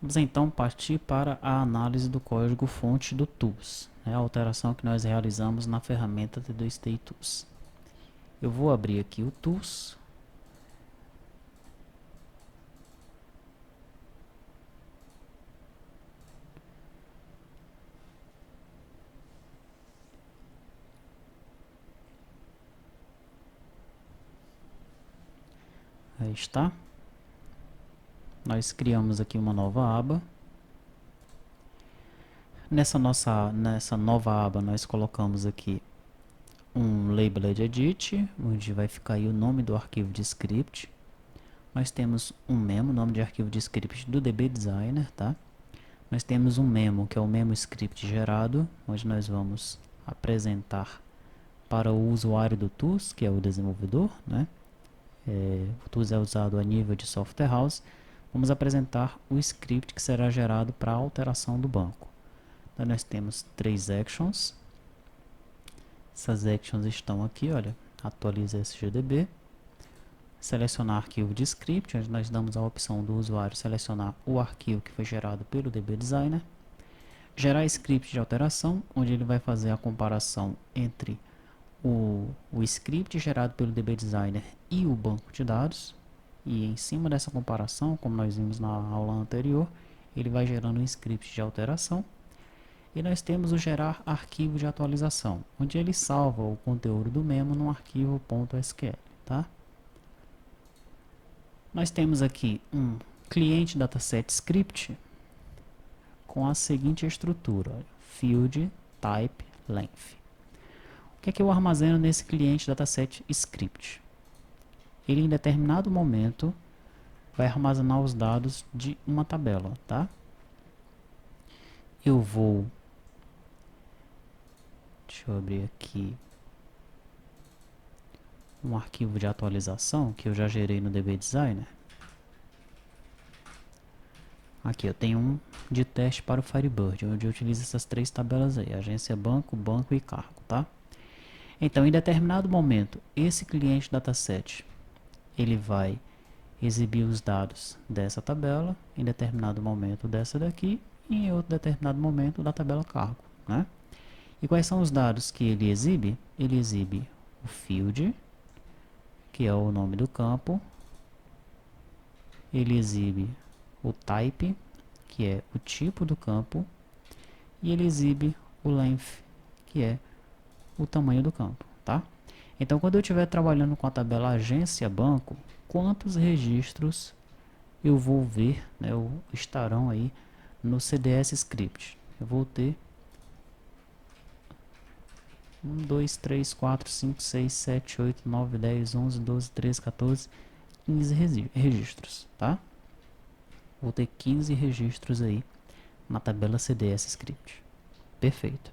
Vamos então partir para a análise do código-fonte do Tools, a alteração que nós realizamos na ferramenta T2T Tools. Eu vou abrir aqui o Tools. Aí está. Nós criamos aqui uma nova aba. Nessa nova aba nós colocamos aqui um labeled edit, onde vai ficar aí o nome do arquivo de script. Nós temos um memo, nome de arquivo de script do DB Designer, tá? Nós temos um memo, que é o memo script gerado, onde nós vamos apresentar para o usuário do Tools, que é o desenvolvedor, né? O Tools é usado a nível de software house. Vamos apresentar o script que será gerado para a alteração do banco. Então nós temos 3 actions. Essas actions estão aqui, olha, atualiza SGDB. Selecionar arquivo de script, onde nós damos a opção do usuário selecionar o arquivo que foi gerado pelo DB Designer. Gerar script de alteração, onde ele vai fazer a comparação entre o script gerado pelo DB Designer e o banco de dados. E em cima dessa comparação, como nós vimos na aula anterior, ele vai gerando um script de alteração. E nós temos o gerar arquivo de atualização, onde ele salva o conteúdo do memo num arquivo .sql, tá? Nós temos aqui um cliente dataset script com a seguinte estrutura, olha, field, type, length. O que é que eu armazeno nesse cliente dataset script? Ele em determinado momento vai armazenar os dados de uma tabela, tá? Deixa eu abrir aqui um arquivo de atualização que eu já gerei no DB Designer. Aqui eu tenho um de teste para o Firebird, onde eu utilizo essas 3 tabelas aí, agência, banco, banco e cargo, tá? Então, em determinado momento, esse cliente dataset, ele vai exibir os dados dessa tabela, em determinado momento dessa daqui, e em outro determinado momento da tabela cargo, né? E quais são os dados que ele exibe? Ele exibe o field, que é o nome do campo, ele exibe o type, que é o tipo do campo, e ele exibe o length, que é o tamanho do campo, tá? Então, quando eu estiver trabalhando com a tabela agência banco, quantos registros eu vou ver, né, estarão aí no CDS script? Eu vou ter 1, 2, 3, 4, 5, 6, 7, 8, 9, 10, 11, 12, 13, 14, 15 registros, tá? Vou ter 15 registros aí na tabela CDS script. Perfeito.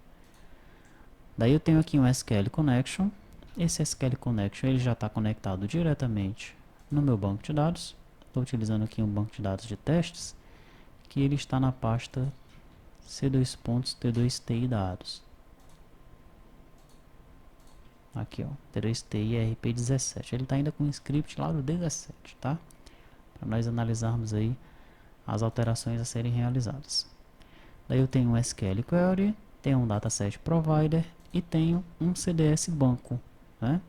Daí eu tenho aqui um SQL Connection. Esse SQL Connection ele já está conectado diretamente no meu banco de dados. Estou utilizando aqui um banco de dados de testes, que ele está na pasta C2.T2TI dados. Aqui, ó, T2TI RP17. Ele está ainda com o script lá do 17, tá? Para nós analisarmos aí as alterações a serem realizadas. Daí eu tenho um SQL Query, tenho um Dataset Provider e tenho um CDS Banco, né?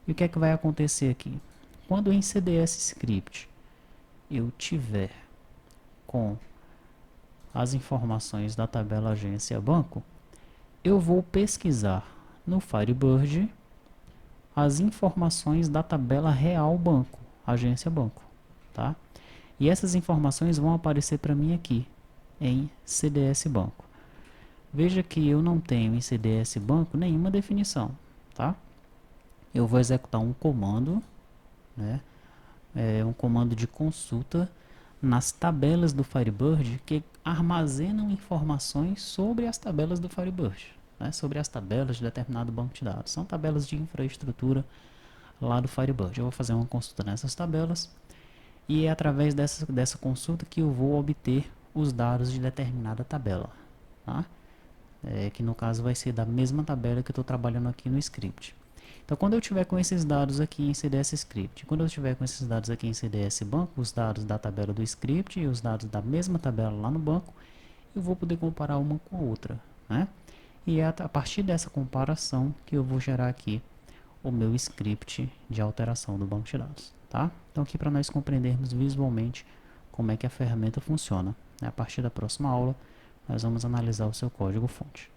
E o que é que vai acontecer aqui? Quando em CDS Script eu tiver com as informações da tabela agência banco, eu vou pesquisar no Firebird as informações da tabela real banco, agência banco, tá? E essas informações vão aparecer para mim aqui em CDS banco. Veja que eu não tenho em CDS banco nenhuma definição, tá? Eu vou executar um comando, né? Um comando de consulta nas tabelas do Firebird que armazenam informações sobre as tabelas do Firebird, né? Sobre as tabelas de determinado banco de dados. São tabelas de infraestrutura lá do Firebird. Eu vou fazer uma consulta nessas tabelas e é através dessa consulta que eu vou obter os dados de determinada tabela, tá? Que no caso vai ser da mesma tabela que eu estou trabalhando aqui no script. Então, quando eu tiver com esses dados aqui em CDS Script, quando eu tiver com esses dados aqui em CDS Banco, os dados da tabela do script e os dados da mesma tabela lá no banco, eu vou poder comparar uma com a outra, né? E é a partir dessa comparação que eu vou gerar aqui o meu script de alteração do banco de dados, tá? Então, aqui para nós compreendermos visualmente como é que a ferramenta funciona, né? A partir da próxima aula, nós vamos analisar o seu código-fonte.